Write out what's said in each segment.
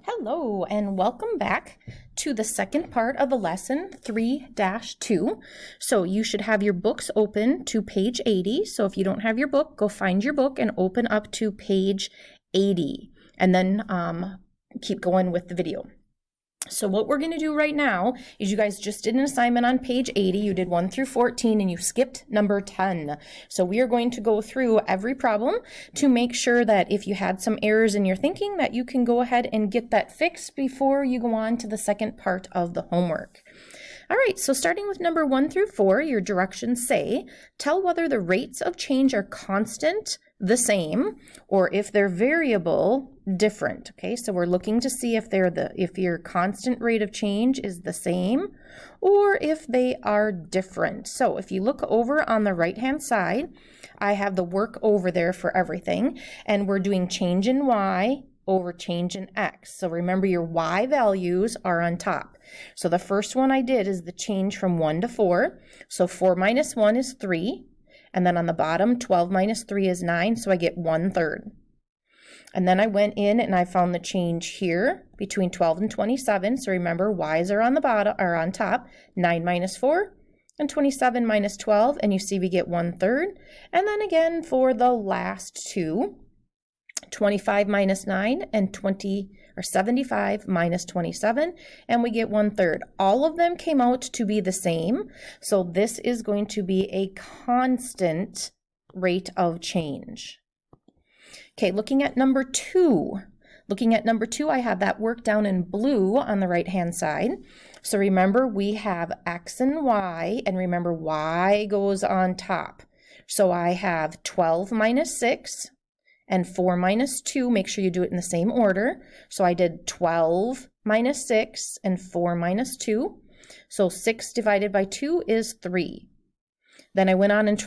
Hello and welcome back to the second part of the lesson 3-2. So you should have your books open to page 80. So if you don't have your book, go find your book and open up to page 80 and then keep going with the video. So what we're going to do right now is you guys just did an assignment on page 80. You did 1 through 14 and you skipped number 10. So we are going to go through every problem to make sure that if you had some errors in your thinking that you can go ahead and get that fixed before you go on to the second part of the homework. All right, so starting with number 1 through 4, your directions say, tell whether the rates of change are constant, the same, or if they're variable, different. Okay, so we're looking to see if your constant rate of change is the same or if they are different. So if you look over on the right hand side, I have the work over there for everything, and we're doing change in y over change in x. So remember, your y values are on top. So the first one I did is the change from 1 to 4. So 4 minus 1 is 3. And then on the bottom, 12 minus 3 is 9, so I get 1/3. And then I went in and I found the change here between 12 and 27. So remember, y's are on the bottom or on top. 9 minus 4 and 27 minus 12, and you see we get 1/3. And then again for the last two, 25 minus 9 and 75 minus 27, and we get 1/3. All of them came out to be the same, so this is going to be a constant rate of change. Okay, looking at number 2. I have that work down in blue on the right hand side. So remember, we have x and y, and remember y goes on top. So I have 12 minus 6 and 4 minus 2, make sure you do it in the same order. So I did 12 minus 6 and 4 minus 2. So 6 divided by 2 is 3. Then I went on and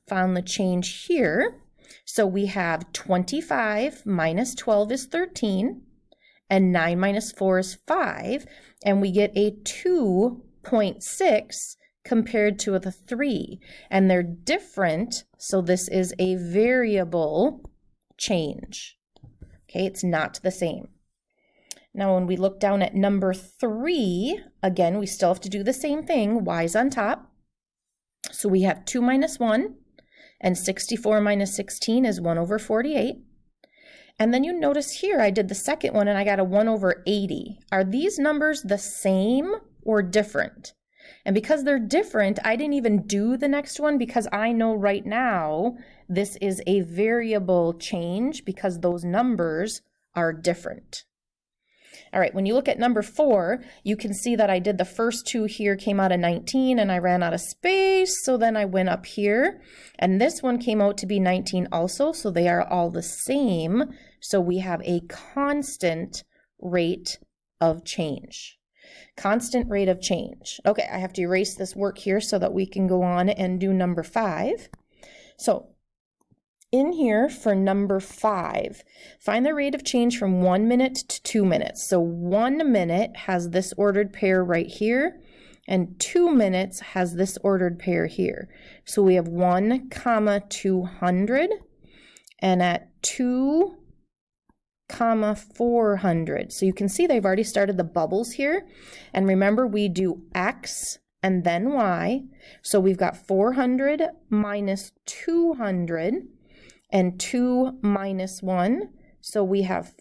found the change here. So we have 25 minus 12 is 13, and 9 minus 4 is 5, and we get a 2.6 compared to the 3. And they're different, so this is a variable change. Okay, it's not the same. Now when we look down at number 3, again, we still have to do the same thing. Y's on top. So we have 2 minus 1, and 64 minus 16 is 1/48. And then you notice here I did the second one and I got a 1/80. Are these numbers the same or different? And because they're different, I didn't even do the next one because I know right now this is a variable change because those numbers are different. All right, when you look at number 4, you can see that I did the first two here came out of 19 and I ran out of space. So then I went up here and this one came out to be 19 also. So they are all the same. So we have a constant rate of change. Constant rate of change. Okay, I have to erase this work here so that we can go on and do number 5. So in here for number 5, find the rate of change from 1 minute to 2 minutes. So 1 minute has this ordered pair right here, and 2 minutes has this ordered pair here. So we have 1, 200, and at 2, 400. So you can see they've already started the bubbles here. And remember, we do x and then y. So we've got 400 minus 200 and 2 minus 1. So we have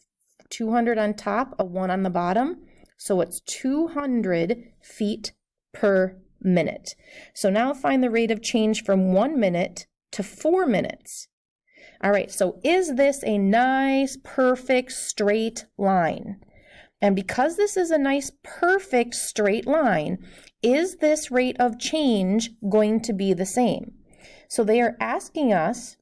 200 on top, a 1 on the bottom. So it's 200 feet per minute. So now find the rate of change from 1 minute to 4 minutes. All right, so is this a nice, perfect, straight line? And because this is a nice, perfect, straight line, is this rate of change going to be the same? So they are asking us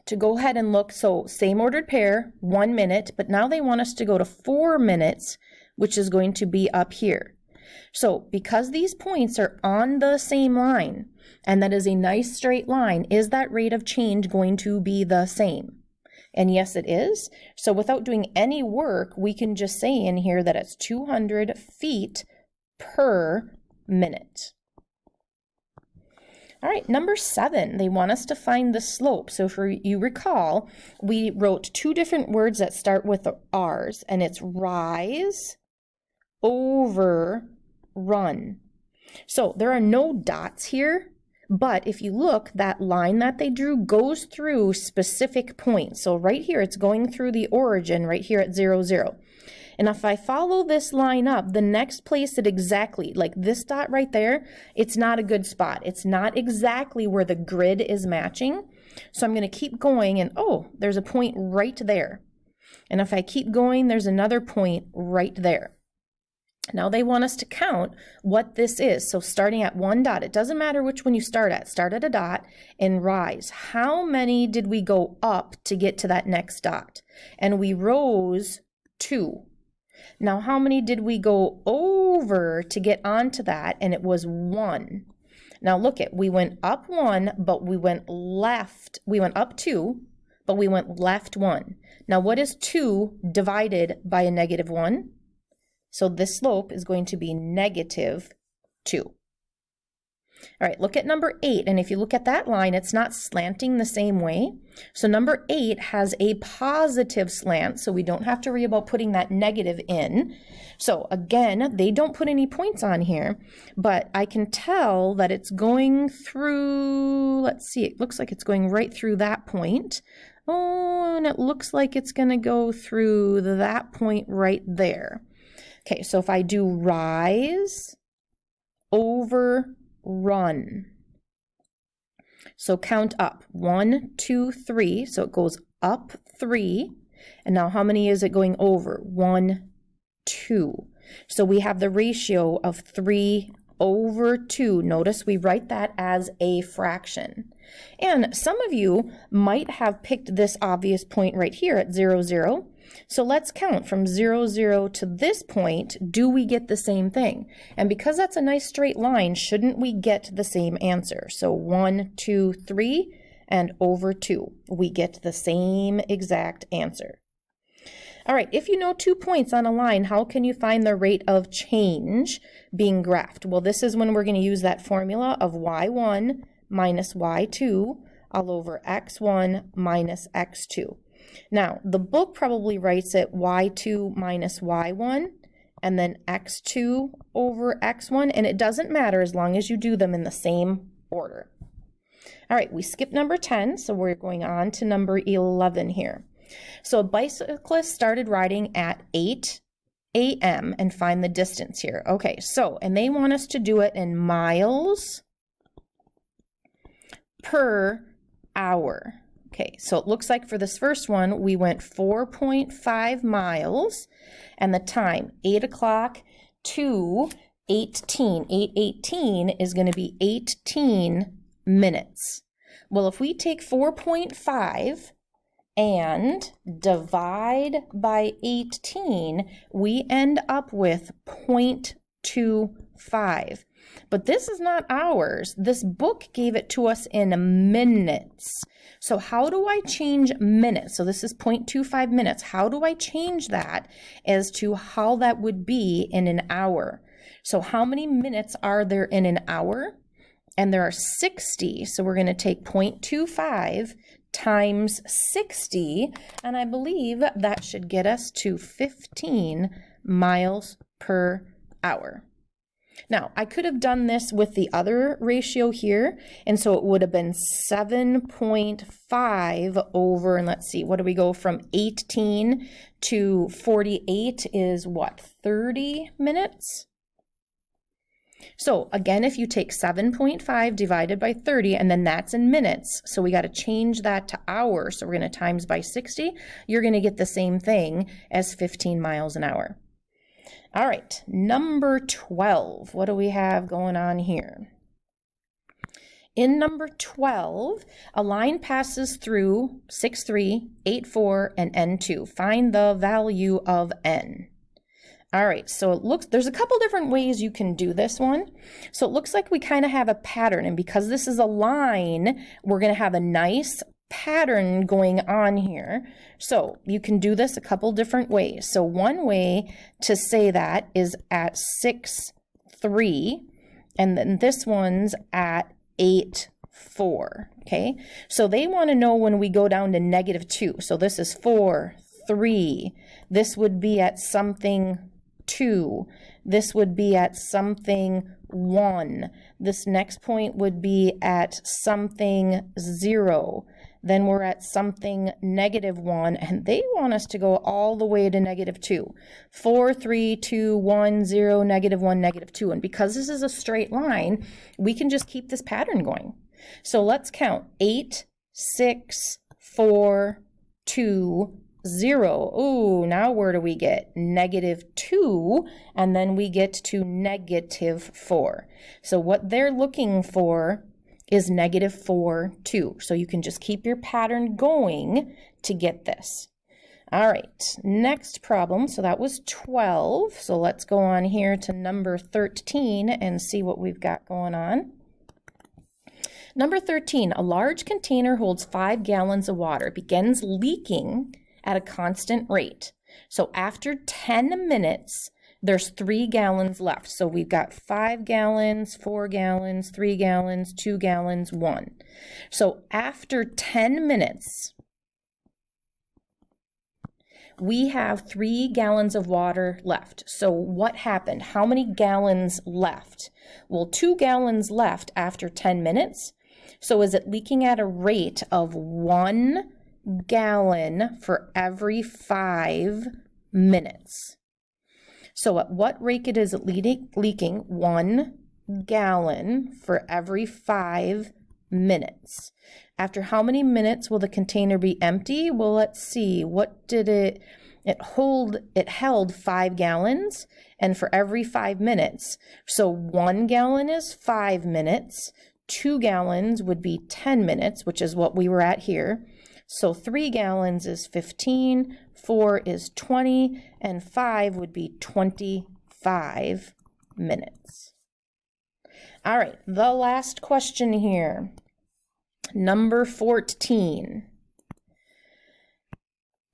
to go ahead and look, so same ordered pair, 1 minute, but now they want us to go to 4 minutes, which is going to be up here. So because these points are on the same line, and that is a nice straight line, is that rate of change going to be the same? And yes, it is. So without doing any work, we can just say in here that it's 200 feet per minute. All right, number 7, they want us to find the slope. So if you recall, we wrote 2 different words that start with R's, and it's rise over run. So there are no dots here, but if you look, that line that they drew goes through specific points. So right here, it's going through the origin right here at 0, 0. And if I follow this line up, the next place it exactly, like this dot right there, it's not a good spot. It's not exactly where the grid is matching. So I'm going to keep going, and oh, there's a point right there. And if I keep going, there's another point right there. Now they want us to count what this is. So starting at 1 dot, it doesn't matter which one you start at a dot and rise. How many did we go up to get to that next dot? And we rose 2. Now, how many did we go over to get onto that? And it was 1. Now look at, we went up 1, but we went left. We went up 2, but we went left 1. Now what is 2 divided by a negative 1? So this slope is going to be negative 2. All right, look at number 8, and if you look at that line, it's not slanting the same way. So number 8 has a positive slant, so we don't have to worry about putting that negative in. So again, they don't put any points on here, but I can tell that it's going through, let's see, it looks like it's going right through that point. Oh, and it looks like it's going to go through that point right there. Okay, so if I do rise over run. So count up 1, 2, 3. So it goes up 3. And now how many is it going over? 1, 2. So we have the ratio of 3 over 2. Notice we write that as a fraction. And some of you might have picked this obvious point right here at 0, 0. So let's count from 0, 0 to this point. Do we get the same thing? And because that's a nice straight line, shouldn't we get the same answer? So 1, 2, 3, and over 2. We get the same exact answer. All right, if you know 2 points on a line, how can you find the rate of change being graphed? Well, this is when we're going to use that formula of y1 minus y2 all over x1 minus x2. Now, the book probably writes it y2 minus y1 and then x2 over x1, and it doesn't matter as long as you do them in the same order. All right, we skipped number 10, so we're going on to number 11 here. So a bicyclist started riding at 8 a.m. and find the distance here. Okay, so, and they want us to do it in miles per hour. Okay, so it looks like for this first one, we went 4.5 miles, and the time, 8 o'clock to 18. 8:18 is going to be 18 minutes. Well, if we take 4.5 and divide by 18, we end up with 0.25. But this is not ours. This book gave it to us in minutes. So how do I change minutes? So this is 0.25 minutes. How do I change that as to how that would be in an hour? So how many minutes are there in an hour? And there are 60. So we're going to take 0.25 times 60, and I believe that should get us to 15 miles per hour. Now, I could have done this with the other ratio here, and so it would have been 7.5 over, and let's see, what do we go from 18 to 48 is what, 30 minutes? So again, if you take 7.5 divided by 30, and then that's in minutes, so we got to change that to hours, so we're going to times by 60, you're going to get the same thing as 15 miles an hour. All right, number 12, what do we have going on here? In number 12, a line passes through 6, 3, 8, 4, and n2. Find the value of n. All right, so it looks, there's a couple different ways you can do this one. So it looks like we kind of have a pattern, and because this is a line, we're going to have a nice pattern going on here. So you can do this a couple different ways. So one way to say that is at 6, 3, and then this one's at 8, 4, okay? So they want to know when we go down to -2. So this is 4, 3. This would be at something 2. This would be at something 1. This next point would be at something 0. Then we're at something -1, and they want us to go all the way to -2. 4, 3, 2, 1, 0, -1, -2. And because this is a straight line, we can just keep this pattern going. So let's count. 8, 6, 4, 2, 0. Ooh, now where do we get? -2, and then we get to -4. So what they're looking for is -4, 2. So you can just keep your pattern going to get this. All right, next problem. So that was 12. So let's go on here to number 13 and see what we've got going on. Number 13, a large container holds 5 gallons of water, begins leaking at a constant rate. So after 10 minutes, there's 3 gallons left. So we've got 5 gallons, 4 gallons, 3 gallons, 2 gallons, 1. So after 10 minutes, we have 3 gallons of water left. So what happened? How many gallons left? Well, 2 gallons left after 10 minutes. So is it leaking at a rate of 1 gallon for every 5 minutes? So at what rate is it leaking? 1 gallon for every 5 minutes. After how many minutes will the container be empty? Well, let's see. What did it hold? It held 5 gallons, and for every 5 minutes. So 1 gallon is 5 minutes. 2 gallons would be 10 minutes, which is what we were at here. So 3 gallons is 15, 4 is 20, and 5 would be 25 minutes. All right, the last question here. Number 14.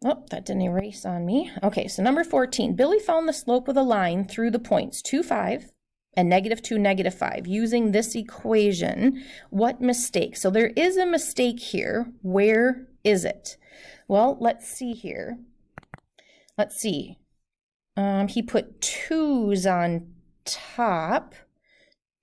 Oh, that didn't erase on me. Okay, so number 14. Billy found the slope of the line through the points 2, 5, and -2, -5. Using this equation, what mistake? So there is a mistake here. Where is it? Well, let's see here. Let's see. He put 2's on top.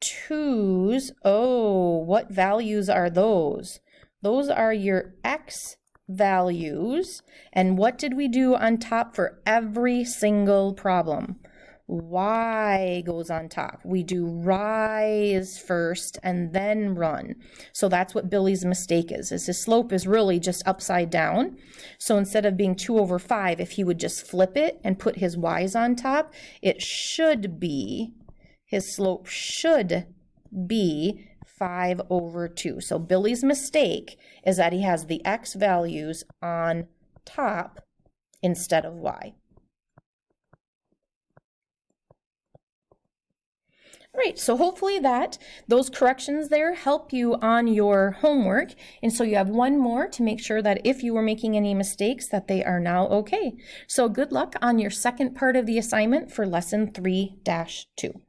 2's. Oh, what values are those? Those are your x values. And what did we do on top for every single problem? Y goes on top. We do rise first and then run. So that's what Billy's mistake is his slope is really just upside down. So instead of being 2/5, if he would just flip it and put his y's on top, it should be, his slope should be 5/2. So Billy's mistake is that he has the x values on top instead of y. All right, so hopefully those corrections there help you on your homework. And so you have one more to make sure that if you were making any mistakes that they are now okay. So good luck on your second part of the assignment for lesson 3-2.